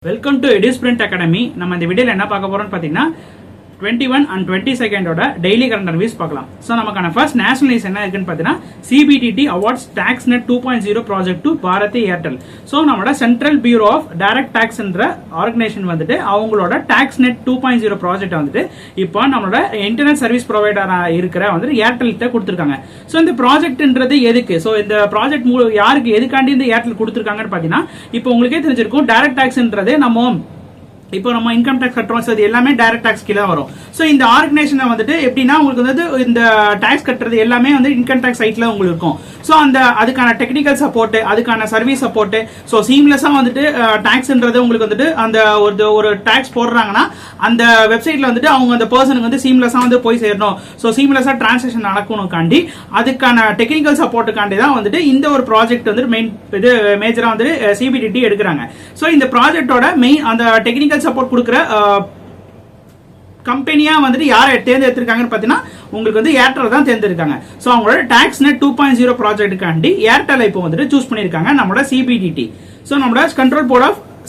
Welcome to EduSprint Academy. நம்ம இந்த வீடியோல என்ன பார்க்க போறோம்னு பாத்தீங்கன்னா 21 and 22 ஓட டெய்லி கரண்ட் ரிவ்யூஸ் பார்க்கலாம். சோ நமக்கான ஃபர்ஸ்ட் நேஷனல் நியூஸ் என்ன இருக்குன்னு பாத்தீங்கன்னா CBDT awards TaxNet 2.0 project to Bharti Airtel. So நம்மளோட central bureau of direct tax என்ற ஆர்கனைசேஷன் வந்துட்டு அவங்களோட TaxNet 2.0 ப்ராஜெக்ட் வந்துட்டு இப்போ நம்மளோட இன்டர்நெட் சர்வீஸ் ப்ரொவைடரா இருக்கிற வந்து ஏர்டெல் கிட்ட கொடுத்திருக்காங்க. சோ இந்த ப்ராஜெக்ட்ன்றது எதுக்கு? சோ இந்த ப்ராஜெக்ட் யாருக்கு எதுக்காண்டி இந்த ஏர்டெல் கொடுத்திருக்காங்கன்னு பாத்தீங்கன்னா இப்போ உங்களுக்கே தெரிஞ்சிருக்கும் டைரக்ட் டாக்ஸ்ன்றது இப்போ நம்ம இன்கம் டாக்ஸ் கட்டுறோம், அது எல்லாமே டைரக்ட் டாக்ஸ் கீழே வரும். சோ இந்த ஆர்கனைசேஷன் வந்துட்டு எப்படின்னா உங்களுக்கு வந்து இந்த டாக்ஸ் கட்டுறது எல்லாமே வந்து இன்கம் டாக்ஸ் சைட்ல உங்களுக்கு இருக்கும். சோ அதுக்கான டெக்னிக்கல் சப்போர்ட், அதுக்கான சர்வீஸ் சப்போர்ட், சோ சீம்லெஸ்ஸா வந்துட்டு டாக்ஸ்ன்றது உங்களுக்கு வந்துட்டு அந்த ஒரு டாக்ஸ் போடுறாங்கன்னா அந்த வெப்சைட்ல வந்துட்டு அவங்க அந்த பர்சனுக்கு வந்து சீம்லெஸ்ஸா வந்து போய் சேரணும். சோ சீம்லெஸ்ஸா டிரான்சாக்ஷன் நடக்கணும்காண்டி அதுக்கான டெக்னிக்கல் சப்போர்ட்டுக்காண்டி தான் வந்துட்டு இந்த ஒரு ப்ராஜெக்ட் வந்து மேஜரா வந்து CBDT எடுக்கிறாங்க. சோ இந்த ப்ராஜெக்டோட மெயின் அந்த டெக்னிக்கல் சப்போர்ட் கொடுக்கிற கம்பெனியா வந்துட்டு யாரை தேர்ந்தெடுத்திருக்காங்கன்னு பாத்தீங்கன்னா உங்களுக்கு வந்து ஏர்டெல் தான் தேர்ந்தெடுக்காங்க. சோ அவங்களோட TaxNet 2.0 ப்ராஜெக்ட்டுக்காண்டி ஏர்டெல் இப்போ வந்துட்டு சூஸ் பண்ணிருக்காங்க நம்மளோட CBDT. சோ நம்மளோட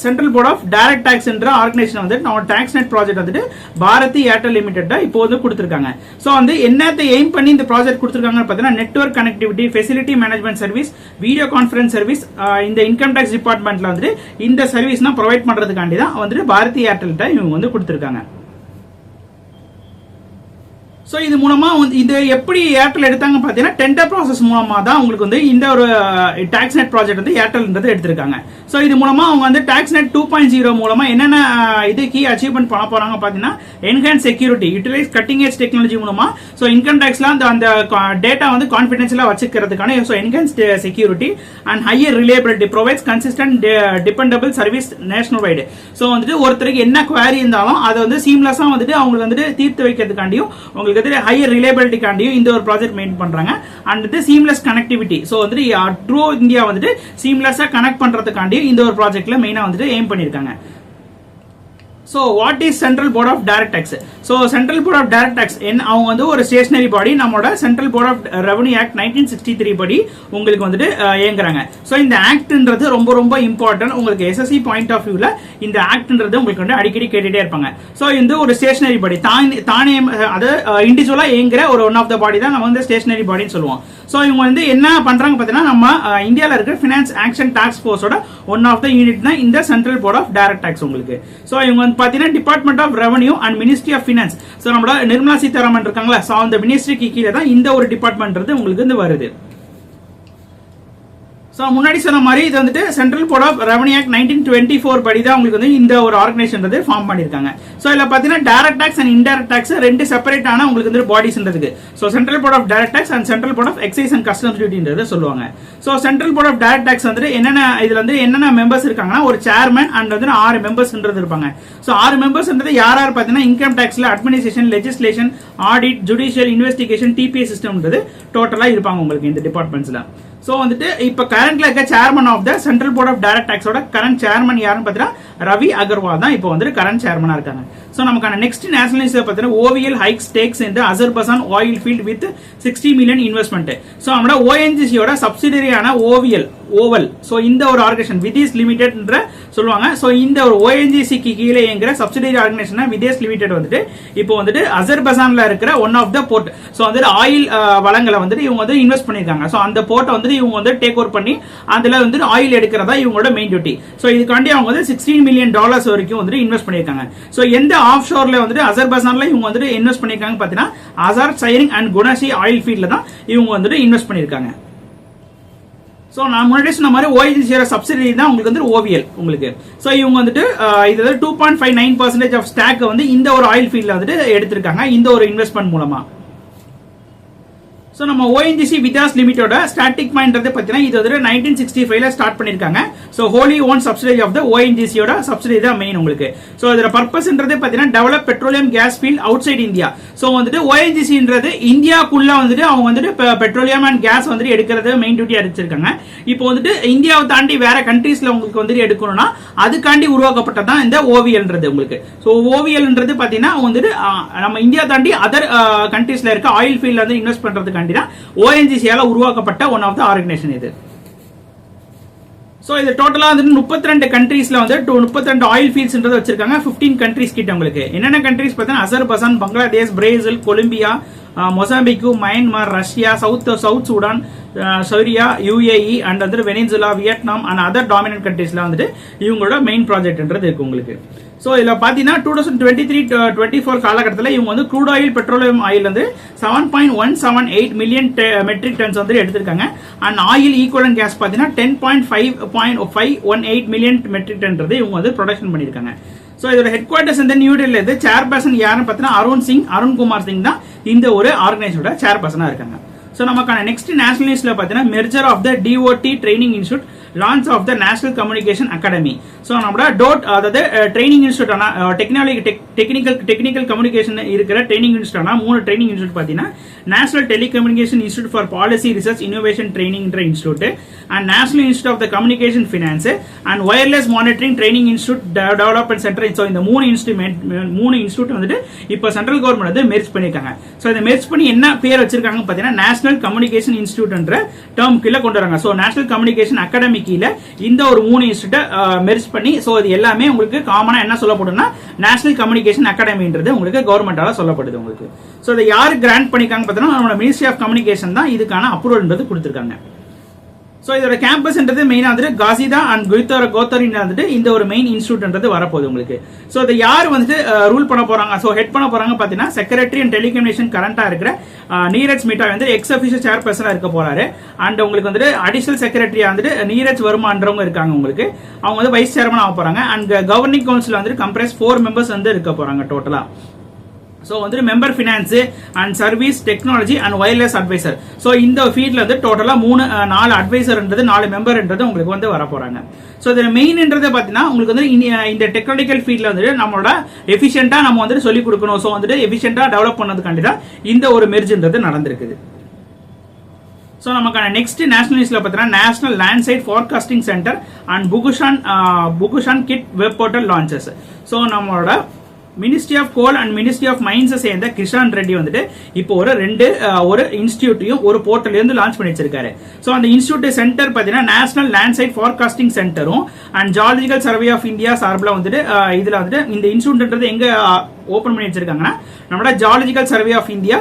central board of direct tax என்ற ஆர்கனைசேஷன் வந்து நம்ம TaxNet ப்ராஜெக்ட் வந்துட்டு பாரதி ஏர்டெல் லிமிடெட் இப்போ வந்து கொடுத்திருக்காங்க. சோ வந்து என்னத்தை எய்ம் பண்ணி இந்த ப்ராஜெக்ட் கொடுத்திருக்காங்கன்னு பாத்தீங்கன்னா network connectivity, facility management service, video conference service, இந்த இன்கம் டாக்ஸ் டிபார்ட்மெண்ட்ல வந்து இந்த சர்வீஸ்னா ப்ரொவைட் பண்றதுக்காண்டி தான் வந்துட்டு பாரதி ஏர்டெல்கிட்ட இவங்க வந்து கொடுத்திருக்காங்க. சோ இது மூலமா இது எப்படி ஏர்டெல் எடுத்தாங்க பாத்தீங்கன்னா டெண்டர் ப்ராசஸ் மூலமா தான் உங்களுக்கு வந்து இந்த ஒரு TaxNet ப்ராஜெக்ட் வந்து ஏர்டெல்ன்றது எடுத்திருக்காங்க. சோ இது மூலமா அவங்க வந்து TaxNet 2.0 மூலமா என்னென்ன இது கீ அச்சீவ்மெண்ட் பண்ண போறாங்க பாத்தீங்கன்னா enhance security, utilise cutting edge technology மூலமா சோ இன்கம் டாக்ஸ்ல அந்த டேட்டா வந்து கான்ஃபிடென்ஷியலா வச்சுக்கிறதுக்கான so enhance security and higher reliability provides consistent dependable service national wide. So வந்துட்டு ஒருத்தருக்கு என்ன குவாரி இருந்தாலும் அதை வந்து சீம்லெஸ்ஸா வந்துட்டு அவங்களுக்கு வந்துட்டு தீர்த்து வைக்கிறதுக்காண்டியும் உங்களுக்கு ஹையர் ரிலையபிலிட்டிக்காண்டியும் இந்த ஒரு ப்ராஜெக்ட் மெயின் பண்றாங்க. அண்ட் இது சீம்லெஸ் கனெக்டிவிட்டி, சோ வந்துட்டு ட்ரூ இந்தியா வந்துட்டு சீம்லெஸ்ஸா கனெக்ட் பண்றதுக்காண்டியும் இந்த ஒரு ப்ராஜெக்ட்ல மெயினா வந்துட்டு எய்ம் பண்ணிருக்காங்க. So what is Central Board of Direct Tax? So Central Board of Direct Tax அவங்க வந்து ஒரு ஸ்டேஷனரி பாடி, நம்மளோட Central Board of Revenue Act 1963 படி உங்களுக்கு வந்துட்டு இயங்குறாங்க. சோ இந்த ஆக்ட்ன்றது ரொம்ப ரொம்ப இம்பார்ட்டன்ட். உங்களுக்கு SSC பாயிண்ட் ஆஃப் வியூல இந்த ஆக்ட்ன்றது உங்களுக்கு வந்து அடிக்கடி கேட்டுட்டே இருப்பாங்க. சோ இந்த ஒரு ஸ்டேஷனரி பாடி தானே அது இண்டிவிஜுவலா இயங்குற ஒரு ஒன் ஆஃப் த பாடி தான் நம்ம வந்து ஸ்டேஷனரி பாடின்னு சொல்லுவோம். சோ இவங்க வந்து என்ன பண்றாங்க பாத்தீங்கன்னா நம்ம இந்தியால இருக்கிற ஃபினான்ஸ் ஆக்ஷன் டாஸ்க் ஃபோர்ஸோட ஒன் ஆஃப் த யூனிட் தான் இந்த central board of direct tax உங்களுக்கு. சோ இவங்க வந்து பாத்தீங்கன்னா department of revenue and ministry of finance, so நம்மளோட நிர்மலா சீதாராமன் இருக்காங்களா, சோ அந்த மினிஸ்ட்ரிக்கு கீழே தான் இந்த ஒரு டிபார்ட்மெண்ட் உங்களுக்கு வந்து வருது. சோ முன்னாடி சொன்ன மாதிரி இது வந்துட்டு central board of revenue act 1924 படி தான் உங்களுக்கு வந்து இந்த ஒரு ஆர்கனைசேஷன் ஃபார்ம் பண்ணிருக்காங்க. சோ இதுல பாத்தீங்கன்னா direct tax and indirect tax ரெண்டு செப்பரேட்டான உங்களுக்கு வந்து பாடிஸ்ன்றதுக்கு so central board of direct tax and central board of excise and customs டியூட்டின்றத சொல்லுவாங்க. So central board of direct tax வந்து இதுல வந்து என்னென்ன மெம்பர்ஸ் இருக்காங்கன்னா ஒரு சேர்மன் அண்ட் வந்து 6 மெம்பர்ஸ்ன்றது இருப்பாங்க. சோ 6 மெம்பர்ஸ்ன்றது யார் பாத்தீங்கன்னா இன்கம் டாக்ஸ்ல administration, legislation, audit, judicial, investigation, TDS சிஸ்டம்ன்றது டோட்டலா இருப்பாங்க உங்களுக்கு இந்த டிபார்ட்மெண்ட்ஸ்ல. சோ வந்துட்டு இப்ப கரண்ட்ல இருக்க chairman of the central board of direct டாக்ஸோட கரண்ட் சேர்மன் யாருன்னு பாத்தீங்கன்னா ரவி அகர்வால் தான் இப்போ வந்து கரண்ட் சேர்மனா இருக்காங்க. சோ நமக்கான நெக்ஸ்ட் நேஷனல் நியூஸ் பாத்தீங்கன்னா OVL hikes stakes in the Azerbaijan oil field with 60 million investment. So நம்மளோட ONGC யோட சப்சிடரியான ஓவல் சோ இந்த ஒரு ஆர்கனைசேஷன் விதேஷ் லிமிடெட் என்ற சொல்லுவாங்க. சோ இந்த ஒரு ONGC க்கு கீழே இயங்குற சப்சிடரி ஆர்கனைசேஷன் விதேஷ் லிமிடெட் வந்துட்டு இப்போ வந்துட்டு அசர்பைஜான்ல இருக்கிற one of the board, so வந்து ஆயில் வளங்களை வந்துட்டு இவங்க வந்து இன்வெஸ்ட் பண்ணிருக்காங்க. சோ அந்த போர்ட்டை வந்து இவங்க வந்து டேக் ஓவர் பண்ணி அதுல வந்து ஆயில் எடுக்கிறதா இவங்களோட மெயின் டியூட்டி. சோ இதுக்காண்டி அவங்க வந்து $16 million வரைக்கும் வந்து இன்வெஸ்ட் பண்ணிருக்காங்க. சோ எந்த ஆஃப் ஷோர்ல வந்துட்டு அசர்பைஜான்ல இவங்க வந்துட்டு இன்வெஸ்ட் பண்ணிருக்காங்க பாத்தீங்கன்னா அசார் சைரிங் அண்ட் குனாசி ஆயில் ஃபீல்ட்ல தான் இவங்க வந்துட்டு இன்வெஸ்ட் பண்ணிருக்காங்க. சோ நான் முன்னாடி சொன்ன மாதிரி ONGC சப்சிடரி தான் உங்களுக்கு வந்து OVL உங்களுக்கு. சோ இவங்க வந்துட்டு இது 2.59% ஆஃப் ஸ்டாக் வந்து இந்த ஒரு ஆயில் ஃபீல்ட்ல வந்துட்டு எடுத்திருக்காங்க இந்த ஒரு இன்வெஸ்ட்மெண்ட் மூலமா. சோ நம்ம ONGC விதாஸ் லிமிட்டோட ஸ்டாட்டிக் மைண்ட்றது பாத்தீங்கன்னா இது வந்து 1965ல ஸ்டார்ட் பண்ணிருக்காங்க. So wholly own subsidiary of the ONGC யோட சப்சிடரி தான் மெயின் உங்களுக்கு. சோ இதோட பர்பஸ்ன்றது பாத்தீங்கன்னா develop petroleum gas field outside India. So வந்துட்டு ONGCன்றது இந்தியாக்குள்ள வந்துட்டு அவங்க வந்துட்டு பெட்ரோலியம் அண்ட் கேஸ் வந்துட்டு எடுக்கிறது மெயின் டியூட்டியா வச்சிருக்காங்க. இப்போ வந்துட்டு இந்தியாவை தாண்டி வேற கண்ட்ரீஸ்ல உங்களுக்கு வந்துட்டு எடுக்கணும்னா அதுக்காண்டி உருவாக்கப்பட்டதான் இந்த OVLன்றது உங்களுக்கு. சோ OVLன்றது பாத்தீங்கன்னா வந்துட்டு நம்ம இந்தியா தாண்டி அதர் கண்ட்ரீஸ்ல இருக்க ஆயில் ஃபீல்ட்ல வந்து இன்வெஸ்ட் பண்றதுக்காண்டி ONGC உருவாக்கப்பட்ட ஒன் ஆஃப் த ஆர்கனைசேஷன் இது. ஸோ இது டோட்டலா வந்து 32 கண்ட்ரீஸ்ல வந்து 32 ஆயில் ஃபீல்ட்ஸ்ன்றது வச்சிருக்காங்க. 15 கண்ட்ரீஸ் கிட்ட உங்களுக்கு என்னென்ன கண்ட்ரீஸ் பார்த்தீங்கன்னா Azerbaijan, Bangladesh, Brazil, Colombia, Mozambique, Myanmar, Russia, South Sudan, Syria, UAE and வந்து Venezuela, Vietnam and other dominant கண்ட்ரீஸ்ல வந்துட்டு இவங்களோட மெயின் ப்ராஜெக்ட்ன்றது இருக்கு உங்களுக்கு. ஸோ இதில் பார்த்தீங்கன்னா 2023-24 காலகட்டத்தில் இவங்க வந்து க்ரூட் ஆயில், பெட்ரோலியம் ஆயில் வந்து 7.178 மில்லியன் மெட்ரிக் டன்ஸ் வந்து எடுத்திருக்காங்க. அண்ட் ஆயில் ஈக்குவலன்ட் கேஸ் பார்த்தீங்கன்னா 10.518 மில்லியன் மெட்ரிக் டன் இவங்க வந்து ப்ரொடக்ஷன் பண்ணியிருக்காங்க. ஸோ இதோட ஹெட் குவார்டர்ஸ் வந்து நியூ டெல்லியில் இருந்து சேர்பர்சன் யாருன்னு பார்த்தீங்கன்னா அருண்குமார் சிங் தான் இந்த ஒரு ஆர்கனைசேஷனோட சேர்பர்சனாக இருக்காங்க. ஸோ நமக்கான நெக்ஸ்ட் நேஷனல் நியூஸ்ல பார்த்தீங்கன்னா merger of the DoT training institute, launch of the national communication academy. So நம்மளோட அதாவது ட்ரைனிங் இன்ஸ்டியூட் ஆனால் டெக்னிக்கல் கம்யூனிகேஷன் இருக்கிற ட்ரைனிங் இன்ஸ்டியூட் ஆனால் 3 ட்ரைனிங் இன்ஸ்டியூட் பார்த்தீங்கன்னா national telecommunication institute for policy research innovation training institute and national institute of the communication finance and wireless monitoring training institute development centre. So இந்த 3 institute வந்துட்டு இப்போ central government வந்து merge பண்ணியிருக்காங்க. So இதை merge பண்ணி என்ன பேர் வச்சிருக்காங்க பார்த்தீங்கன்னா நேஷனல் கம்யூனிகேஷன் இன்ஸ்டியூட்ன்ற டேர்ம் கீழே கொண்டு வராங்க. ஸோ நேஷனல் கம்யூனிகேஷன் அகாடமி கீழே இந்த ஒரு 3 இன்ஸ்டியூட் மெர்ஜ் பண்ணி ஸோ இது எல்லாமே உங்களுக்கு காமனா என்ன சொல்லப்படும்னா நேஷனல் கம்யூனிகேஷன் அகாடமின்றது உங்களுக்கு கவர்மெண்டால சொல்லப்படுது உங்களுக்கு. ஸோ இதை யாரு கிராண்ட் பண்ணிருக்காங்க பார்த்தீங்கன்னா நம்மளோட மினிஸ்ட்ரி ஆஃப் கம்யூனிகேஷன் தான் இதுக்கான அப்ரூவல்ன்றது கொடுத்திருக்காங்க. ஸோ இதோட கேம்பஸ்ன்றது மெயினாக வந்துட்டு காசிதா அண்ட் கோத்தரின் வந்துட்டு இந்த ஒரு மெயின் இன்ஸ்டியூட்ன்றது வரப்போகுது உங்களுக்கு. ஸோ இதை யார் வந்துட்டு ரூல் பண்ண போறாங்க, ஸோ ஹெட் பண்ண போறாங்க பார்த்தீங்கன்னா செக்ரட்டரி அண்ட் டெலிகம்யூனிகேஷன் கரண்டா இருக்கிற நீரஜ் மிட்டா வந்து எக்ஸ் அபிஷியல் சேர்பர்சனா இருக்க போறாரு. அண்ட் உங்களுக்கு வந்துட்டு அடிஷனல் செக்ரட்டரியா வந்துட்டு நீரஜ் வர்மான்றவங்க இருக்காங்க உங்களுக்கு. அவங்க வந்து வைஸ் சேர்மன் ஆக போறாங்க. அண்ட் கவர்னிங் கவுன்சில் வந்துட்டு கம்ப்ரைஸ் 4 மெம்பர்ஸ் வந்து இருக்க போறாங்க டோட்டலா. ஸோ வந்துட்டு member finance and service, technology and wireless advisor. So இந்த ஃபீல்ட்ல வந்து டோட்டலா 4 அட்வைசர்ன்றது 4 மெம்பர்ன்றது உங்களுக்கு வந்து வர போறாங்க. ஸோ இதில் மெயின்ன்றது பார்த்தீங்கன்னா உங்களுக்கு வந்து இந்த டெக்னாலஜிக்கல் ஃபீல்ட்ல வந்துட்டு நம்மளோட எஃபிஷியன்டா நம்ம வந்துட்டு சொல்லிக் கொடுக்கணும். ஸோ வந்துட்டு எஃபிஷியன்டா டெவலப் பண்ணதுக்காண்டி தான் இந்த ஒரு மெர்ஜ்ன்றது நடந்திருக்குது. ஸோ நமக்கான நெக்ஸ்ட் நேஷனல் நியூஸ்ல பார்த்தீங்கன்னா national landslide forecasting centre and புகுஷான் கிட் வெப் போர்ட்டல் லான்ச்சஸ். ஸோ நம்மளோட ministry of coal and ministry of mines சேர்ந்த கிஷான் ரெட்டி வந்துட்டு இப்போ ஒரு இன்ஸ்டிடியூட்டையும் ஒரு போர்ட்டலையும் லான்ச் பண்ணி வச்சிருக்காரு. ஸோ அந்த இன்ஸ்டியூட் சென்டர் பார்த்தீங்கன்னா நேஷனல் லேண்ட்சைட் ஃபார்காஸ்டிங் சென்டரும் and geological survey of India சார்பில் வந்துட்டு இதுல வந்துட்டு இந்த இன்ஸ்டியூட்ன்றது எங்க ஓபன் பண்ணி வச்சிருக்காங்கன்னா நம்மளோட ஜியாலஜிக்கல் சர்வே ஆஃப் இந்தியா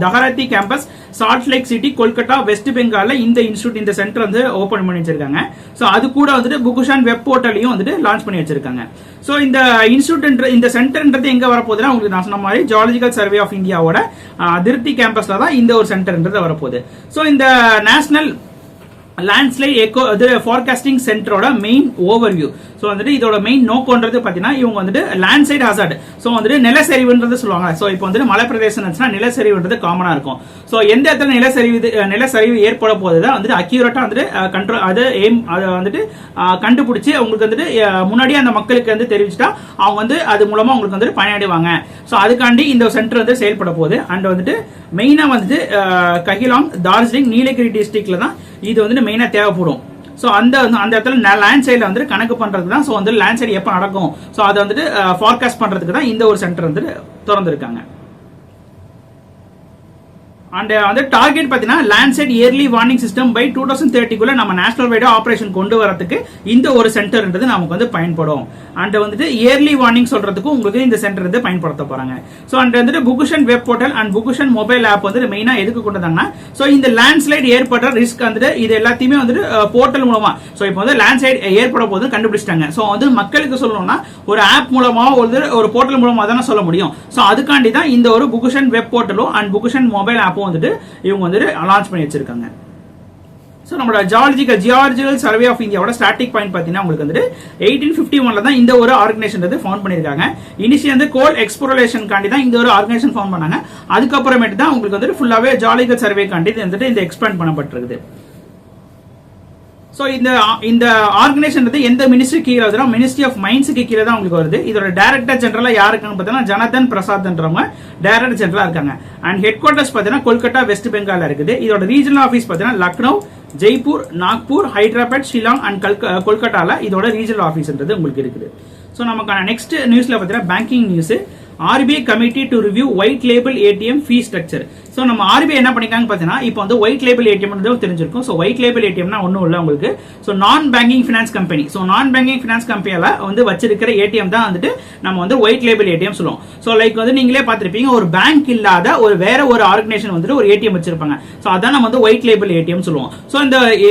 தஹராத்தி campus, Salt Lake City, Kolkata, West பெங்கால்ல இந்த இன்ஸ்டியூட் இந்த சென்டர் வந்து ஓபன் பண்ணி வச்சிருக்காங்க. ஸோ அது கூட வந்துட்டு புகுஷான் வெப் போர்ட்டலையும் வந்துட்டு லான்ச் பண்ணி வச்சிருக்காங்க. ஸோ இந்த இன்ஸ்டியூட் இந்த சென்டர்ன்றது எங்க வரப்போகுதுன்னா உங்களுக்கு நான் சொன்ன மாதிரி ஜியாலஜிக்கல் சர்வே ஆஃப் இந்தியாவோட அதிருப்தி கேம்பஸ்ல தான் இந்த ஒரு சென்டர்ன்றது வரப்போகுது. ஸோ இந்த நேஷனல் லேண்ட்ஸ்லைட் எக்கோ ஃபார்காஸ்டிங் சென்டரோட மெயின் ஓவர்வியூ. ஸோ வந்துட்டு இதோட மெயின் நோக்கம்ன்றது பார்த்தீங்கன்னா இவங்க வந்துட்டு லேண்ட்சைட் ஹசார்ட், ஸோ வந்துட்டு நிலச்சரிவுன்றது சொல்லுவாங்க. ஸோ இப்போ வந்துட்டு மலை பிரதேசம் இருந்துச்சுன்னா நிலச்சரிவுன்றது காமனா இருக்கும். ஸோ எந்த இடத்துல நிலச்சரிவு ஏற்பட போகுதுதான் வந்துட்டு அக்யூரேட்டா வந்துட்டு கண்ட்ரோல் அதை வந்துட்டு கண்டுபிடிச்சு அவங்களுக்கு வந்துட்டு முன்னாடியே அந்த மக்களுக்கு வந்து தெரிவிச்சுட்டா அவங்க வந்து அது மூலமா அவங்களுக்கு வந்துட்டு பயனடைவாங்க. ஸோ அதுக்காண்டி இந்த சென்டர் வந்து செயல்பட போகுது. அண்ட் வந்துட்டு மெயினா வந்துட்டு கஹிலாங், டார்ஜிலிங், நீலகிரி டிஸ்ட்ரிக்ட்ல தான் இது வந்துட்டு மெயினா தேவைப்படும். ஸோ அந்த இடத்துல லேண்ட் சைட்ல வந்து கணக்கு பண்றதுக்கு தான், ஸோ வந்து லேண்ட் சைடு எப்போ நடக்கும், ஸோ அதை வந்துட்டு ஃபார்காஸ்ட் பண்றதுக்கு தான் இந்த ஒரு சென்டர் வந்து திறந்திருக்காங்க. அண்ட் வந்து டார்கெட் பார்த்தீங்கன்னா லேண்ட்சைட் இயர்லி வார்னிங் சிஸ்டம் பை 2030 நம்ம நேஷனல் வைடா ஆபரேஷன் கொண்டு வரதுக்கு இந்த ஒரு சென்டர்ன்றது நமக்கு வந்து பயன்படும். அண்ட் வந்துட்டு இயர்லி வார்னிங் சொல்றதுக்கு உங்களுக்கு இந்த சென்டர் வந்து பயன்படுத்த போறாங்க. ஸோ அண்ட் வந்துட்டு புகுஷன் வெப் போர்ட்டல் அண்ட் புகுஷன் மொபைல் ஆப் வந்து மெயினா எதுக்கு கொண்டு வந்தாங்கன்னா ஸோ இந்த லேண்ட்ஸ்லைட் ஏற்படுற ரிஸ்க் வந்துட்டு இது எல்லாத்தையுமே வந்துட்டு போர்ட்டல் மூலமா, ஸோ இப்போ வந்து லேண்ட்ஸ்லைட் ஏற்பட போது கண்டுபிடிச்சிட்டாங்க. ஸோ வந்து மக்களுக்கு சொல்லணும்னா ஒரு ஆப் மூலமா ஒரு போர்ட்டல் மூலமா தானே சொல்ல முடியும். ஸோ அதுக்காண்டி தான் இந்த ஒரு புகுஷன் வெப் போர்ட்டலும் அண்ட் புகுஷன் மொபைல் ஆப்பும் வந்துட்டு இவங்க வந்துட்டு லான்ச் பண்ணி வச்சிருக்காங்க. ஸோ நம்மளோட ஜியாலஜிக்கல் சர்வே ஆஃப் இந்தியாவோட ஸ்டார்டிங் பாயிண்ட் பார்த்தீங்கன்னா உங்களுக்கு வந்துட்டு 1851 தான் இந்த ஒரு ஆர்கனைசேஷன் வந்து ஃபவுண்ட் பண்ணியிருக்காங்க. இனிஷியல் வந்து கோல் எக்ஸ்ப்ளோரேஷன் காண்டி தான் இந்த ஒரு ஆர்கனைசேஷன் ஃபவுண்ட் பண்ணாங்க. அதுக்கப்புறமேட்டு தான் உங்களுக்கு வந்துட்டு ஃபுல்லாவே ஜியாலஜிக்கல் சர்வே காண்டி வந்துட்டு இந்த எக்ஸ்பேண்ட் பண்ணப்பட்டிருக்குது. ஸோ இந்த ஆர்கனைசேஷன் வந்து எந்த மினிஸ்ட்ரி கீழே வருதுன்னா மினிஸ்ட்ரி ஆஃப் மைன்ஸுக்கு கீழே தான் உங்களுக்கு வருது. இதோட டைரக்டர் ஜெனரலா யாருக்குன்னு பார்த்தீங்கன்னா ஜனதன் பிரசாத்ன்றவங்க டைரக்டர் ஜெனரலா இருக்காங்க. அண்ட் ஹெட் குவார்டர்ஸ் பார்த்தீங்கன்னா கொல்கத்தா, வெஸ்ட் பெங்கால் இருக்குது. இதோட ரீஜனல் ஆஃபீஸ் பார்த்தீங்கன்னா லக்னோ, ஜெய்ப்பூர், நாக்பூர், ஹைதராபாத், ஷிலாங் அண்ட் கொல்கட்டால இதோட ரீஜனல் ஆஃபீஸ்ன்றது உங்களுக்கு இருக்குது. ஸோ நமக்கான நெக்ஸ்ட் நியூஸ்ல பார்த்தீங்கன்னா banking news. RBI committee to review white label ATM fee structure. So நம்ம RBI என்ன பண்ணிருக்காங்க பார்த்தீங்கன்னா இப்போ வந்து ஒயிட் லேபிள் ஏடிஎம் தெரிஞ்சிருக்கும். ஸோ ஒயிட் லேபிள் ஏடிஎம்னா ஒன்றும் இல்லை உங்களுக்கு. ஸோ நான் பேங்கிங் ஃபினான்ஸ் கம்பெனி, ஸோ நான் பேங்கிங் ஃபினான்ஸ் கம்பெனியால வந்து வச்சிருக்கிற ஏடிஎம் தான் வந்துட்டு நம்ம வந்து ஒயிட் லேபிள் ஏடிஎம் சொல்லுவோம். ஸோ லைக் வந்து நீங்களே பார்த்துருப்பீங்க, ஒரு பேங்க் இல்லாத ஒரு வேற ஒரு ஆர்கனைசேஷன் வந்துட்டு ஒரு ஏடிஎம் வச்சிருப்பாங்க. ஸோ அதான் நம்ம வந்து ஒயிட் லேபிள் ஏடிஎம் சொல்லுவோம். ஸோ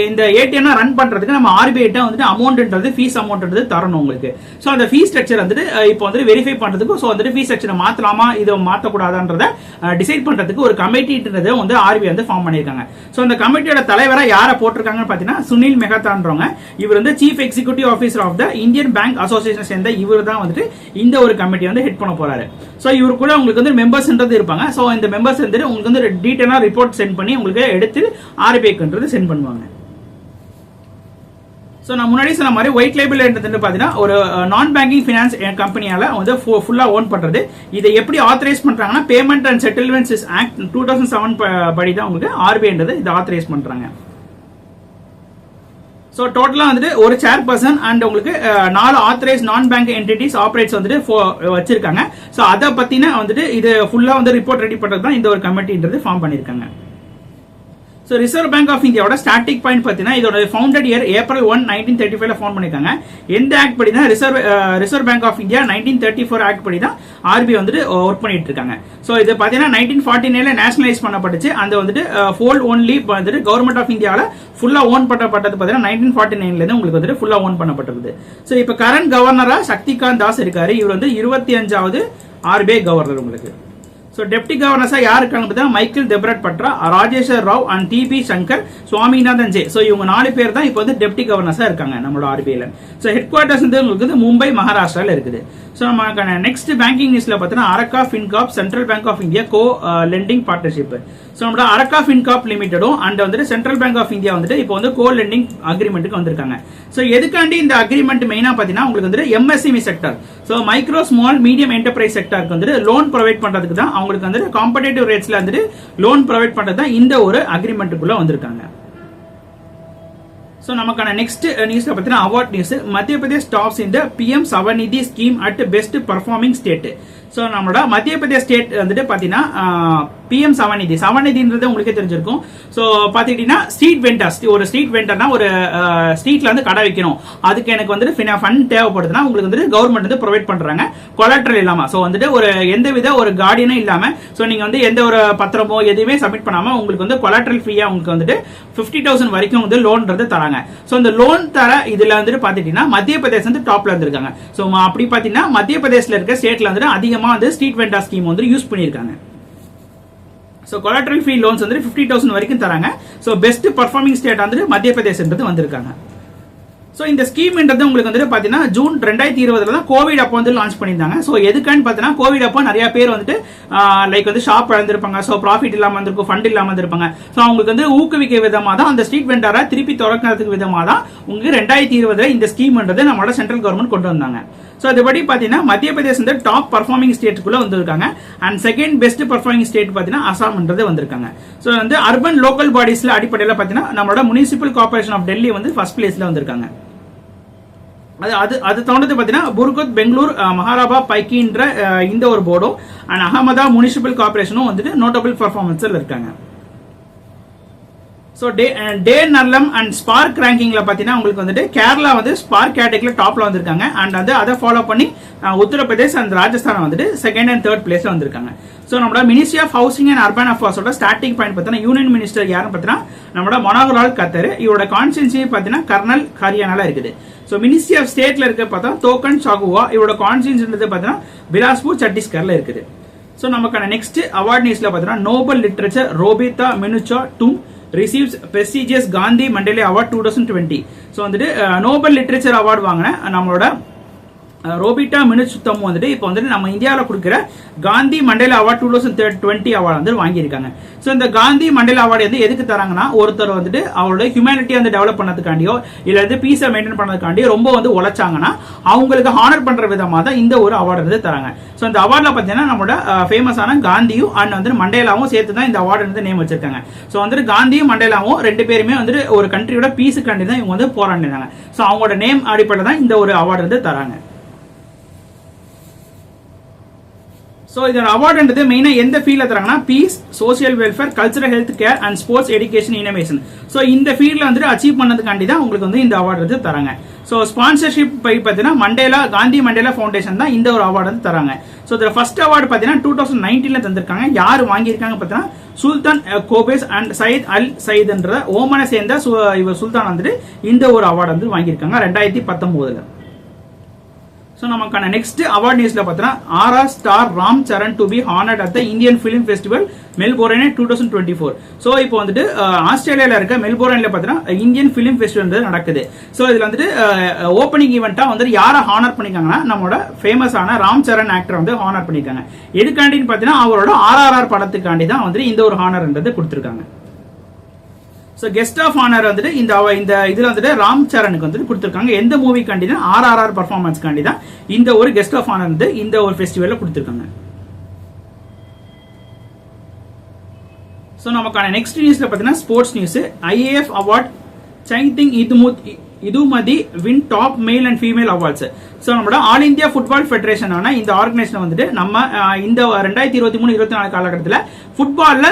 இந்த ஏடிஎம் ரன் பண்றதுக்கு நம்ம RBI வந்துட்டு அமௌண்ட்ன்றது ஃபீஸ் அமௌண்ட்ன்றது தரணும் உங்களுக்கு. ஸோ அந்த ஃபீஸ் ஸ்ட்ரக்சர் வந்துட்டு இப்போ வந்து வெரிஃபை பண்றதுக்கு, ஸோ வந்துட்டு ஃபீஸ் ஸ்ட்ரக்சரை மாத்தலாமா இதை மாற்றக்கூடாதான்றத டிசைட் பண்றதுக்கு ஒரு கமிட்டின்றதை வந்து RBI வந்து ஃபார்ம் பண்ணிருக்காங்க. சோ அந்த கமிட்டியோட தலைவரா யாரை போட்டிருக்காங்கன்னு பாத்தீங்கன்னா சுனில் மெஹதான்றவங்க. இவர் வந்து chief executive officer of the Indian bank association சேர்ந்த இவர் தான் வந்துட்டு இந்த ஒரு கமிட்டி வந்து ஹெட் பண்ண போறாரு. சோ இவர் கூட உங்களுக்கு வந்து மெம்பர்ஸ்ன்றது இருப்பாங்க. சோ இந்த மெம்பர்ஸ் வந்து உங்களுக்கு வந்து டீடைலா ரிப்போர்ட் சென்ட் பண்ணி உங்களுக்கு எடுத்து RBIக்குன்றது சென்ட் பண்ணுவாங்க. ஸோ நான் முன்னாடி சொன்ன மாதிரி ஒயிட் லேபிள் பார்த்தீங்கன்னா ஒரு நான் பேங்கிங் ஃபினான்ஸ் கம்பெனியால வந்து ஃபுல்லா ஓன் பண்றது. இதை எப்படி ஆத்தரைஸ் பண்றாங்கன்னா பேமெண்ட் அண்ட் செட்டில்மெண்ட்ஸ் ஆக்ட் 2007 படி தான் உங்களுக்கு RBI இதை ஆத்தரைஸ் பண்றாங்க. ஸோ டோட்டலா வந்துட்டு ஒரு சேர்பர்சன் அண்ட் உங்களுக்கு 4 ஆத்தரைஸ் நான் பேங்க் என்டிட்டிஸ் ஆபரேட்ஸ் வந்துட்டு வச்சிருக்காங்க. ஸோ அதை பத்தின வந்துட்டு இது ஃபுல்லா வந்து ரிப்போர்ட் ரெடி பண்றது தான் இந்த ஒரு கமிட்டின்றது ஃபார்ம் பண்ணிருக்காங்க. So ரிசர்வ் பேங்க் ஆஃப் இந்தியாவோட ஸ்டார்டிங் பாயிண்ட் பார்த்தீங்கன்னா இதோட ஃபவுண்டட் இயர் April 1, 1935 ஃபவுண்ட் பண்ணிருக்காங்க. எந்த ஆக்ட் படி தான் Reserve Bank of India 1934 act படி தான் RBI வந்துட்டு ஒர்க் பண்ணிட்டு இருக்காங்க. ஸோ இது பார்த்தீங்கன்னா 1949 நேஷனலைஸ் பண்ணப்பட்டுச்சு. அந்த வந்துட்டு ஃபோல்ட் ஓன்லி வந்துட்டு கவர்மெண்ட் ஆஃப் இந்தியாவில் ஃபுல்லா ஓன் பண்ணப்பட்டது பார்த்தீங்கன்னா 1949 இருந்து உங்களுக்கு வந்துட்டு ஃபுல்லா ஓன் பண்ணப்பட்டிருக்குது. ஸோ இப்போ கரண்ட் கவர்னரா சக்திகாந்த் தாஸ் இருக்காரு. இவர் வந்து 25வது RBI கவர்னர் உங்களுக்கு. ஸோ டெப்டி கவர்னர்ஸா யார் இருக்காங்க பார்த்தீங்கன்னா Michael Debabrata Patra, Rajeshwar Rao and TB Shankar, Swaminathan J. So இவங்க 4 பேர் தான் இப்போ வந்து டெப்டி கவர்னர்ஸா இருக்காங்க நம்மளோட RBIல. ஸோ ஹெட் குவார்டர்ஸ் வந்து உங்களுக்கு வந்து மும்பை மகாராஷ்டிரால இருக்குது. ஸோ நமக்கான நெக்ஸ்ட் பேங்கிங் நியூஸ்ல பார்த்தீங்கன்னா Arka Fincorp central bank of India co lending partnership. So நம்மளோட அரக்கா ஃபின்காப் லிமிடெடும் அண்ட் வந்துட்டு சென்ட்ரல் பேங்க் ஆஃப் இந்தியா வந்துட்டு இப்போ வந்து கோ லெண்டிங் அக்ரிமெண்ட்டுக்கு வந்திருக்காங்க. ஸோ எதுக்காண்டி இந்த அக்ரிமெண்ட் மெயினா பார்த்தீங்கன்னா உங்களுக்கு வந்து MSME sector, so micro small medium enterprise செக்டருக்கு வந்துட்டு லோன் ப்ரொவைட் பண்றதுக்கு தான் அவங்களுக்கு வந்து காம்படிட்டிவ் ரேட்ஸ்ல வந்துட்டு லோன் ப்ரொவைட் பண்றது தான் இந்த ஒரு அக்ரிமெண்ட்டுக்குள்ள வந்திருக்காங்க. சோ நமக்கான நெக்ஸ்ட் நியூஸ்ல பார்த்தீங்கன்னா award news. Madhya Pradesh tops இந்த PM SVANidhi scheme at best performing state. So நம்மளோட மத்திய பிரதேஷ் ஸ்டேட் வந்துட்டு பாத்தீங்கன்னா PM சவநிதின்றது உங்களுக்கே தெரிஞ்சிருக்கும். சோ பாத்தீங்கன்னா ஸ்ட்ரீட் வெண்டர்ஸ், ஒரு ஸ்ட்ரீட் வெண்டர்னா ஒரு ஸ்ட்ரீட்ல வந்து கடை வைக்கணும், அதுக்கு எனக்கு வந்துட்டு ஃபண்ட் தேவைப்படுதுன்னா உங்களுக்கு வந்துட்டு கவர்மெண்ட் வந்து ப்ரொவைட் பண்றாங்க கொலாட்ரல் இல்லாம. சோ வந்துட்டு ஒரு எந்தவித ஒரு கார்டியனும் இல்லாம, சோ நீங்க வந்து எந்த ஒரு பத்திரமோ எதுவுமே சப்மிட் பண்ணாம உங்களுக்கு வந்து கொலாட்ரல் ஃப்ரீயா உங்களுக்கு வந்துட்டு 50,000 வரைக்கும் வந்து லோன்றது தராங்க. சோ இந்த லோன் தர இதுல வந்துட்டு பாத்தீங்கன்னா மத்திய பிரதேஷ் வந்து டாப்ல இருந்திருக்காங்க. சோ அப்படி பாத்தீங்கன்னா மத்திய பிரதேஷ்ல இருக்க ஸ்டேட்ல வந்து அதிகமா வந்து ஸ்ட்ரீட் வெண்டர் ஸ்கீம் வந்து யூஸ் பண்ணிருக்காங்க. சோ கொலாட்ரல் ஃப்ரீ லோன்ஸ் வந்து 50,000 வரைக்கும் தராங்க. சோ பெஸ்ட் பர்ஃபார்மிங் ஸ்டேட் வந்து மத்திய பிரதேஷ்ன்றது வந்திருக்காங்க. சோ இந்த ஸ்கீம்ன்றது உங்களுக்கு வந்து பாத்தீங்கன்னா ஜூன் 2020 தான் கோவிட் அப்போ வந்து லான்ச் பண்ணியிருந்தாங்க. சோ எதுக்கான்னு பாத்தீங்கன்னா கோவிட் அப்போ நிறைய பேர் வந்துட்டு லைக் வந்து ஷாப் இழந்திருப்பாங்க, சோ ப்ராஃபிட் இல்லாம இருந்திருக்கும், ஃபண்ட் இல்லாம இருந்திருப்பாங்க. சோ அவங்களுக்கு வந்து ஊக்குவிக்க விதமா தான் அந்த ஸ்ட்ரீட் வெண்டரை திருப்பி திறக்கிறதுக்கு விதமா தான் உங்களுக்கு 2020 இந்த ஸ்கீம்ன்றது நம்மளோட சென்ட்ரல் கவர்மெண்ட் கொண்டு வந்தாங்க. சோ அதுபடி பாத்தீங்கன்னா மத்திய பிரதேஷ் வந்து டாப் பர்ஃபார்மிங் ஸ்டேட்டுக்குள்ள வந்திருக்காங்க. And second best performing state பாத்தீங்கன்னா அசாம்ன்றது வந்திருக்காங்க. சோ வந்து அர்பன் லோக்கல் பாடிஸ்ல அடிப்படையில் பாத்தீங்கன்னா நம்மளோட முனிசிபல் கார்பரேஷன் ஆஃப் டெல்லி வந்து ஃபர்ஸ்ட் பிளேஸ்ல வந்திருக்காங்க. அது தோணுது பாத்தீங்கன்னா புர்குத், பெங்களூர், மகாராபா, பைக்கின்ற இந்த ஒரு போர்டும் அண்ட் அகமதா முனிசிபல் கார்பரேஷனும் வந்துட்டு நோட்டபிள் பர்ஃபார்மன்ஸ்ல இருக்காங்க. ஸோ டே நர்லம் அண்ட் ஸ்பார்க் ரேங்கிங்ல பார்த்தீங்கன்னா உங்களுக்கு வந்துட்டு கேரளா வந்து ஸ்பார்க் கேட்டகரியில் டாப்ல வந்திருக்காங்க. அண்ட் வந்து அதை ஃபாலோ பண்ணி உத்தரப்பிரதேஷ் அண்ட் ராஜஸ்தான் வந்துட்டு செகண்ட் அண்ட் தேர்ட் பிளேஸ்ல வந்திருக்காங்க. ஸோ நம்மளோட ministry of housing and urban அஃபேர்ஸோட ஸ்டார்டிங் பாயிண்ட் பார்த்தீங்கன்னா யூனியன் மினிஸ்டர் யாருன்னு பார்த்தீங்கன்னா நம்மளோட மனோகர் லால் கத்தர். இவரோட கான்ஸ்டிடன்சி பார்த்தீங்கன்னா கர்னல் ஹரியானால இருக்குது. ஸோ மினிஸ்ட்ரி ஆஃப் ஸ்டேட்ல இருக்க பார்த்தா தோக்கன் சாகுவா, இவரோட கான்ஸ்டிடன்சி பார்த்தீங்கன்னா பிலாஸ்பூர் சத்தீஸ்கர்ல இருக்குது. ஸோ நமக்கான நெக்ஸ்ட் அவார்ட் நியூஸ்ல பார்த்தீங்கன்னா நோபல் லிட்ரேச்சர் ரோபிதா மினுச்சா டும் receives prestigious Gandhi Mandela Award 2020. So வந்துட்டு நோபல் லிட்ரேச்சர் அவார்டு வாங்கின நம்மளோட ரோபிட்டா மினுச்சுத்தம் வந்துட்டு இப்போ வந்துட்டு நம்ம இந்தியாவில் கொடுக்குற காந்தி மண்டேலா அவார்ட் 2020 அவார்டு வந்து வாங்கியிருக்காங்க. ஸோ இந்த காந்தி மண்டேலா அவார்டு வந்து எதுக்கு தராங்கன்னா ஒருத்தர் வந்துட்டு அவரோட ஹியூமனிட்டியை வந்து டெவலப் பண்ணதுக்காண்டியோ இல்லை வந்து பீஸை மெயின்டைன் பண்ணதுக்காண்டியோ ரொம்ப வந்து உழைச்சாங்கன்னா அவங்களுக்கு ஹானர் பண்ற விதமாக தான் இந்த ஒரு அவார்டு வந்து தராங்க. ஸோ இந்த அவார்டில் பார்த்தீங்கன்னா நம்மளோட ஃபேமஸான காந்தியும் அண்ட் வந்து மண்டேலாவும் சேர்த்து தான் இந்த அவார்டு வந்து நேம் வச்சிருக்காங்க. ஸோ வந்துட்டு காந்தியும் மண்டேலாவும் ரெண்டு பேருமே வந்துட்டு ஒரு கண்ட்ரியோட பீஸுக்காண்டி தான் இவங்க வந்து போராடினாங்க. ஸோ அவங்களோட நேம் அடிப்படையில் தான் இந்த ஒரு அவார்டு வந்து தராங்க. ஸோ இதோட அவார்டுன்றது மெயினா எந்த ஃபீல்ட்ல தராங்கன்னா peace, social welfare, cultural health care and sports education innovation. So இந்த ஃபீல்ட்ல வந்து அச்சீவ் பண்ணதுக்காண்டி தான் உங்களுக்கு வந்து இந்த அவார்டு வந்து தராங்க. ஸோ ஸ்பான்சர்ஷிப் பை பார்த்தீங்கன்னா காந்தி மண்டேலா ஃபவுண்டேஷன் தான் இந்த ஒரு அவார்டு வந்து தராங்க. ஸோ இதோட ஃபர்ஸ்ட் அவார்டு பார்த்தீங்கன்னா 2019 தந்திருக்காங்க. யார் வாங்கியிருக்காங்க பார்த்தீங்கன்னா சுல்தான் கோபேஸ் அண்ட் சயீத் அல் சயீத்ன்ற ஓமனை சேர்ந்த இவர் சுல்தான் வந்துட்டு இந்த ஒரு அவார்டு வந்து வாங்கியிருக்காங்க 2019. So நமக்கான நெக்ஸ்ட் அவார்ட் நியூஸ்ல பார்த்தீங்கன்னா RR star Ram Charan to be honoured at the Indian film festival Melbourne 2024. So இப்போ வந்துட்டு ஆஸ்திரேலியாவில் இருக்க மெல்போர்ன்ல பார்த்தீங்கன்னா இந்தியன் ஃபிலிம் ஃபெஸ்டிவல் நடக்குது. ஸோ இதுல வந்துட்டு ஓப்பனிங் ஈவெண்ட்டா வந்துட்டு யாரை ஹானர் பண்ணிருக்காங்கன்னா நம்மளோட ஃபேமஸான ராம் சரண் ஆக்டர் வந்து ஹானர் பண்ணிருக்காங்க. எதுக்காண்டின்னு பார்த்தீங்கன்னா அவரோட RRR படத்துக்காண்டி தான் வந்துட்டு இந்த ஒரு ஹானர்ன்றது கொடுத்துருக்காங்க. ஸோ கெஸ்ட் ஆஃப் ஆனர் வந்துட்டு இந்த இதுல வந்துட்டு ராம் சரணுக்கு வந்துட்டு கொடுத்துருக்காங்க. எந்த மூவிக்காண்டி தான் RRR பர்ஃபார்மன்ஸ்க்காண்டி தான் இந்த ஒரு கெஸ்ட் ஆஃப் ஆனர் வந்து இந்த ஒரு ஃபெஸ்டிவல்ல கொடுத்துருக்காங்க. ஸோ நமக்கான நெக்ஸ்ட் நியூஸ்ல பார்த்தீங்கன்னா ஸ்போர்ட்ஸ் நியூஸ். IAF அவார்ட் சைந்திங் Indumathi win top male and female awards. So நம்மளோட ஆல் இந்தியா ஃபுட்பால் ஃபெடரேஷனான இந்த ஆர்கனைசேஷன் வந்துட்டு நம்ம இந்த 2023-24 காலகட்டத்தில் ஃபுட்பால்ல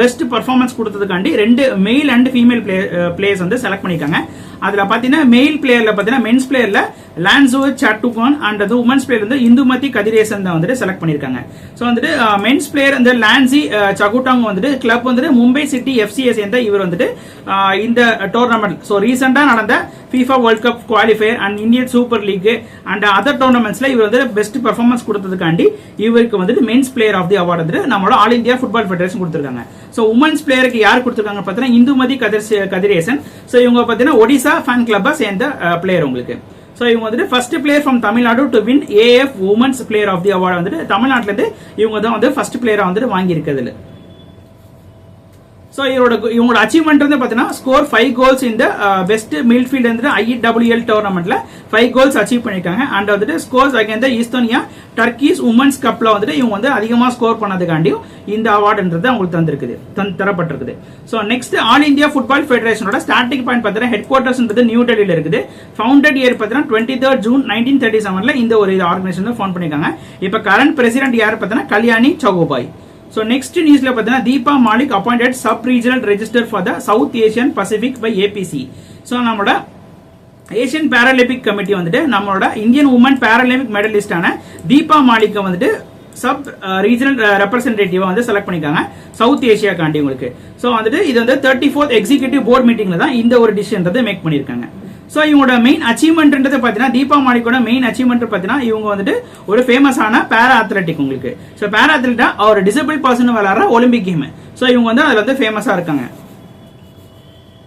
பெஸ்ட் பர்ஃபார்மன்ஸ் கொடுத்ததுக்காண்டி 2 மெயில் அண்ட் ஃபீமேல் பிளேயர்ஸ் வந்து செலக்ட் பண்ணிருக்காங்க. அதுல பாத்தீங்கன்னா மெயில் பிளேயர்ல பாத்தீங்கன்னா மென்ஸ் பிளேயர்ல லான்சோ சாட்டுகான் அண்ட் உமன்ஸ் பிளேயர் வந்து இந்துமதி கதிரேசன் தான் வந்துட்டு செலக்ட் பண்ணிருக்காங்க. ஸோ வந்துட்டு மென்ஸ் பிளேயர் இந்த லான்சி சகுட்டாங் வந்துட்டு கிளப் வந்துட்டு மும்பை சிட்டி FCA சேர்ந்த இவர் வந்துட்டு இந்த டோர்னமெண்ட் ஸோ ரீசெண்டா நடந்த FIFA world cup qualifier and Indian super league and other டோர்னமெண்ட்ஸ்ல இவர் வந்து பெஸ்ட் பர்ஃபார்மன்ஸ் கொடுத்ததுக்காண்டி இவருக்கு வந்துட்டு men's player of the award வந்து நம்மளோட ஆல் இந்தியா ஃபுட்பால் ஃபெடரேஷன் கொடுத்திருக்காங்க. ஸோ உமன்ஸ் பிளேயருக்கு யார் கொடுத்திருக்காங்க பார்த்தீங்கன்னா இந்துமதி கதிரேசன். ஸோ இவங்க பார்த்தீங்கன்னா ஒடிசா ஃபேன் கிளப்பை சேர்ந்த பிளேயர் உங்களுக்கு. ஸோ இவங்க வந்துட்டு first player from Tamil Nadu to win AF women's player of the award வந்துட்டு தமிழ்நாட்டில இருந்து இவங்க தான் வந்து ஃபர்ஸ்ட் பிளேயரா வந்துட்டு வாங்கியிருக்கிறது. ஸோ இவங்களோட அச்சீவ்மெண்ட் வந்து பார்த்தீங்கன்னா ஸ்கோர் 5 கோல்ஸ் இந்த பெஸ்ட் மிட்ஃபீல்ட் வந்து IWL டோர்னமெண்ட்ல 5 கோல்ஸ் அச்சீவ் பண்ணிருக்காங்க. அண்ட் வந்துட்டு ஸ்கோர்ஸ் அகைன் ஈஸ்டோனியா டர்க்கிஸ் உமன்ஸ் கப்ல வந்துட்டு இவங்க வந்து அதிகமாக ஸ்கோர் பண்ணதுக்காண்டியும் இந்த அவார்டுன்றது அவங்களுக்கு தரப்பட்டிருக்குது. So next All India Football ஃபெடரேஷனோட ஸ்டார்டிங் பாயிண்ட் பார்த்தீங்கன்னா ஹெட் குவார்டர்ஸ்ன்றது நியூ டெல்லியில் இருக்குது. ஃபவுண்டட் இயர் பார்த்தீங்கன்னா 23 ஜூன் 1937 இந்த ஒரு ஆர்கனைசேஷன் ஃபவுண்ட் பண்ணிருக்காங்க. இப்போ கரண்ட் பிரசிடென்ட் யார் பார்த்தீங்கன்னா கல்யாணி சௌகுபாய். So next newsல பார்த்தீங்கன்னா Deepa Malik appointed sub regional register for the South Asian Pacific by APC. So நம்மளோட ஏசியன் பாராலிம்பிக் கமிட்டி வந்துட்டு நம்மளோட இந்தியன் உமன் பாராலிம்பிக் மெடலிஸ்டான தீபா மாலிக் வந்துட்டு சப் ரீஜனல் ரெப்ரசன்டேட்டிவா வந்து செலக்ட் பண்ணிருக்காங்க சவுத் ஏசியா காண்டி உங்களுக்கு. ஸோ வந்துட்டு இது வந்து 34th எக்ஸிகியூட்டிவ் போர்ட் மீட்டிங்ல தான் இந்த ஒரு டிசிஷன் மேக் பண்ணிருக்காங்க. ஸோ இவங்களோட மெயின் அச்சீவ்மெண்ட்ன்றது பார்த்தீங்கன்னா தீபா மாலிக்கோட மெயின் அச்சீவ்மெண்ட் பார்த்தீங்கன்னா இவங்க வந்துட்டு ஒரு ஃபேமஸான பேரா அத்லெட்டிக் உங்களுக்கு. ஸோ பேரா அத்லெட்டா ஒரு டிசபிள் பர்சன் விளையாடுற ஒலிம்பிக் கேம். ஸோ இவங்க வந்து அதுல வந்து ஃபேமஸா இருக்காங்க.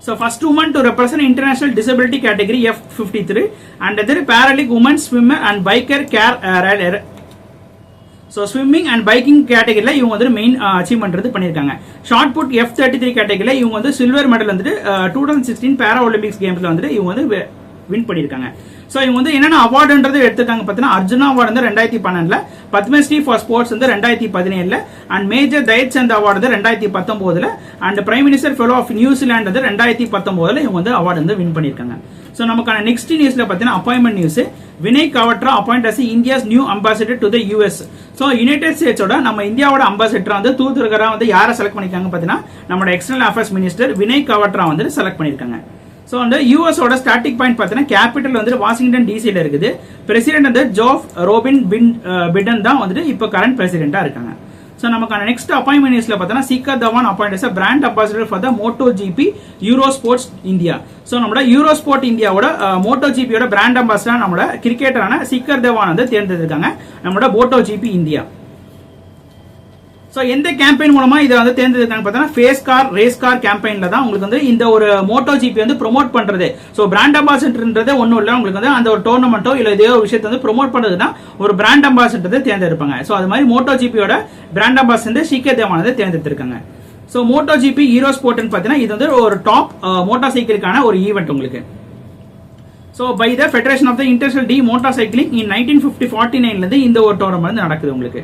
So first woman to represent international disability category F53 and other Paralympic women swimmer and biker So swimming and biking category இவங்க வந்து மெயின் அச்சீவ்மெண்ட் பண்ணிருக்காங்க. ஷார்ட் புட் F33 கேட்டகரியில இவங்க வந்து சில்வர் மெடல் வந்துட்டு 2016 பாரா ஒலிம்பிக்ஸ் கேம்ஸ்ல வந்துட்டு இவங்க வந்து வின் பண்ணிருக்காங்க. ஸோ இவங்க வந்து என்னென்ன அவார்டுன்றது எடுத்துருக்காங்க பார்த்தீங்கன்னா அர்ஜுனா அவார்டு வந்து 2012, பத்மஸ்ரீ ஃபார் ஸ்போர்ட்ஸ் வந்து 2017 and major Dhyan Chand award வந்து 2019 and prime minister fellow of New Zealand வந்து 2019 இவங்க வந்து அவார்டு வந்து வின் பண்ணிருக்காங்க. ஸோ நமக்கான நெக்ஸ்ட் நியூஸ்ல பார்த்தீங்கன்னா appointment news. Vinay Kwatra appointed as India's new ambassador to the US. So united ஸ்டேட்ஸோட நம்ம இந்தியாவோட அம்பாசிடரா வந்து தூதுவரா வந்து யாரை செலக்ட் பண்ணிருக்காங்க பார்த்தீங்கன்னா நம்மளோட எக்ஸ்டர்னல் அஃபேர்ஸ் மினிஸ்டர் வினய் கவட்ரா வந்து செலக்ட் பண்ணிருக்காங்க. ஸோ வந்து யூஎஸோட ஸ்டார்டிங் பாயிண்ட் பார்த்தீங்கன்னா கேபிட்டல் வந்து வாஷிங்டன் டிசியில் இருக்குது. பிரசிடென்ட் வந்து ஜோஃப் ரோபின் பிடன் தான் வந்துட்டு இப்போ கரண்ட் பிரசிடென்டா இருக்காங்க. ஸோ நமக்கான நெக்ஸ்ட் அப்பாயின்மெண்ட் நியூஸ்ல பார்த்தீங்கன்னா Shikhar Dhawan appoint as brand ambassador for the Moto GP Euro Sports India. So நம்மளோட யூரோ ஸ்போர்ட் இந்தியாவோட மோட்டோ ஜிபியோட பிராண்ட் அம்பாசிடர் நம்மளோட கிரிக்கெட்டரான சிக்கர் தவான் வந்து தேர்ந்தெடுத்திருக்காங்க நம்மளோட மோட்டோ ஜிபி இந்தியா. ஸோ எந்த கேம்பெயின் மூலமா இதை வந்து தேர்ந்தெடுக்காங்க பார்த்தீங்கன்னா ஃபேஸ் கார் ரேஸ் கார் கேம்பெயின்ல தான் உங்களுக்கு வந்து இந்த ஒரு மோட்டோ ஜிபி வந்து ப்ரொமோட் பண்றது. ஸோ பிராண்ட் அம்பாசிடர்ன்றது ஒன்றும் இல்லை, உங்களுக்கு வந்து அந்த ஒரு டோர்னமெண்ட்டோ இல்லை இதே ஒரு விஷயத்தை வந்து ப்ரொமோட் பண்றதுதான் ஒரு பிராண்ட் அம்பாசிடர் தேர்ந்தெடுப்பாங்க. ஸோ அது மாதிரி மோட்டோ ஜிபியோட பிராண்ட் அம்பாசிடர் சிக்கர் தேவான் வந்து தேர்ந்தெடுத்திருக்காங்க. ஸோ மோட்டோ ஜிபி ஹீரோ ஸ்போர்ட்னு பார்த்தீங்கன்னா இது வந்து ஒரு டாப் மோட்டார் சைக்கிளுக்கான ஒரு ஈவெண்ட் உங்களுக்கு. So by the federation of the international de motor cycling in 1949 இருந்து இந்த ஒரு டோர்னமெண்ட் நடக்குது உங்களுக்கு.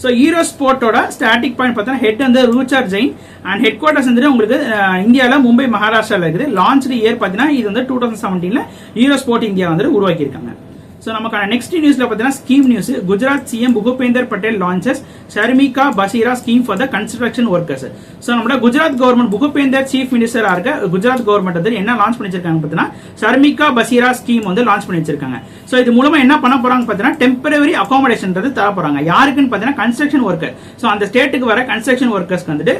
ஸோ ஹீரோ ஸ்போர்ட்டோட ஸ்டார்டிங் பாயிண்ட் பார்த்தீங்கன்னா ஹெட் வந்து Ruchir Jain and headquarters வந்து உங்களுக்கு இந்தியாவில் மும்பை மகாராஷ்டிராவில் இருக்குது. லான்ச் இயர் பார்த்தீங்கன்னா இது வந்து 2017 ஹீரோ ஸ்போர்ட் இந்தியா வந்து உருவாக்கியிருக்காங்க. ஸோ நமக்கான நெக்ஸ்ட் நியூஸ்ல பார்த்தீங்கன்னா scheme news. Gujarat CM Bhupendra Patel launches Shramik Basera scheme for the construction workers. So நம்ம குஜராத் கவர்மெண்ட் பூபேந்தர் சீஃப் மினிஸ்டரா இருக்க குஜராத் கவர்மெண்ட் வந்து என்ன லான்ச் பண்ணிச்சிருக்காங்க பார்த்தீங்கன்னா ஷர்மிகா பசீரா ஸ்கீம் வந்து லான்ச் பண்ணி வச்சிருக்காங்க. ஸோ இது மூலமா என்ன பண்ண போறாங்க பார்த்தீங்கன்னா டெம்பரரி அகாமடேஷன் தர போறாங்க. யாருக்குன்னு பார்த்தீங்கன்னா கன்ஸ்ட்ரக்ஷன் ஒர்க்கர். ஸோ அந்த ஸ்டேட்டுக்கு வர கன்ஸ்ட்ரக்ஷன் ஒர்க்கர்ஸ்க்கு வந்துட்டு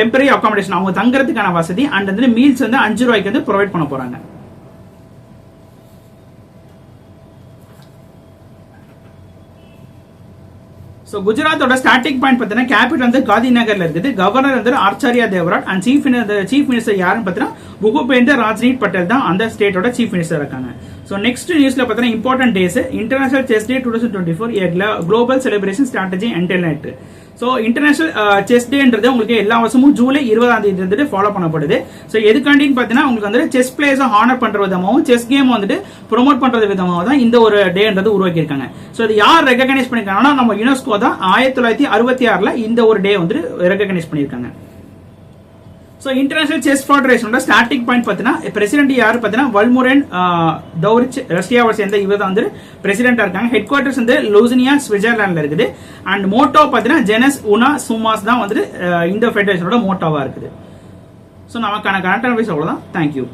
டெம்பரரி அகாமடேஷன் அவங்க தங்குறதுக்கான வசதி அண்ட் வந்து மீல்ஸ் வந்து 5 ரூபாய்க்கு வந்து ப்ரொவைட் பண்ண போறாங்க. So குஜராத்தோட ஸ்டார்டிங் பாயிண்ட் பார்த்தீங்கன்னா கேபிட்டல் வந்து காந்திநகர்ல இருக்குது. கவர்னர் வந்து Acharya Devvrat and chief minister யாருன்னு பார்த்தீங்கன்னா பூபேந்தர் ராஜ்னீத் பட்டேல் தான் அந்த ஸ்டேட்டோட சீஃப் மினிஸ்டர் இருக்காங்க. ஸோ நெக்ஸ்ட் நியூஸ்ல பார்த்தீங்கன்னா important days international chess day 2024 global celebration strategy internet. So international chess டேன்றது உங்களுக்கு எல்லா வருஷமும் ஜூலை 20ஆம் தேதி வந்துட்டு ஃபாலோ பண்ணப்படுது. ஸோ எதுக்காண்டின்னு பார்த்தீங்கன்னா உங்களுக்கு வந்து செஸ் பிளேயர்ஸை ஹானர் பண்ற விதமாகவும் செஸ் கேம் வந்துட்டு ப்ரொமோட் பண்றது விதமாக தான் இந்த ஒரு டேன்றது உருவாக்கியிருக்காங்க. ஸோ இது யார் ரெகனைஸ் பண்ணிருக்காங்கன்னா நம்ம யுனெஸ்கோ தான் 1966 இந்த ஒரு டே வந்துட்டு ரெகனைஸ் பண்ணியிருக்காங்க. ஸோ இன்டர்நேஷனல் செஸ் ஃபெடரேஷனோட ஸ்டார்டிங் பாயிண்ட் பார்த்தீங்கன்னா பிரசிடென்ட் யாரு பார்த்தீங்கன்னா வல்முரன் தௌரிச் ரஷ்யாவை சேர்ந்த இவர் தான் வந்து பிரசிடென்டா இருக்காங்க. ஹெட் குவார்டர்ஸ் வந்து லூசினியா சுவிட்சர்லாந்துல இருக்குது. அண்ட் மோட்டோ பார்த்தீங்கன்னா ஜெனஸ் உனா சுமாஸ் தான் வந்து இந்த ஃபெடரேஷனோட மோட்டோவா இருக்குது. ஸோ நமக்கான கரண்ட் அஃபேர்ஸ் அவ்வளவுதான். தேங்க்யூ.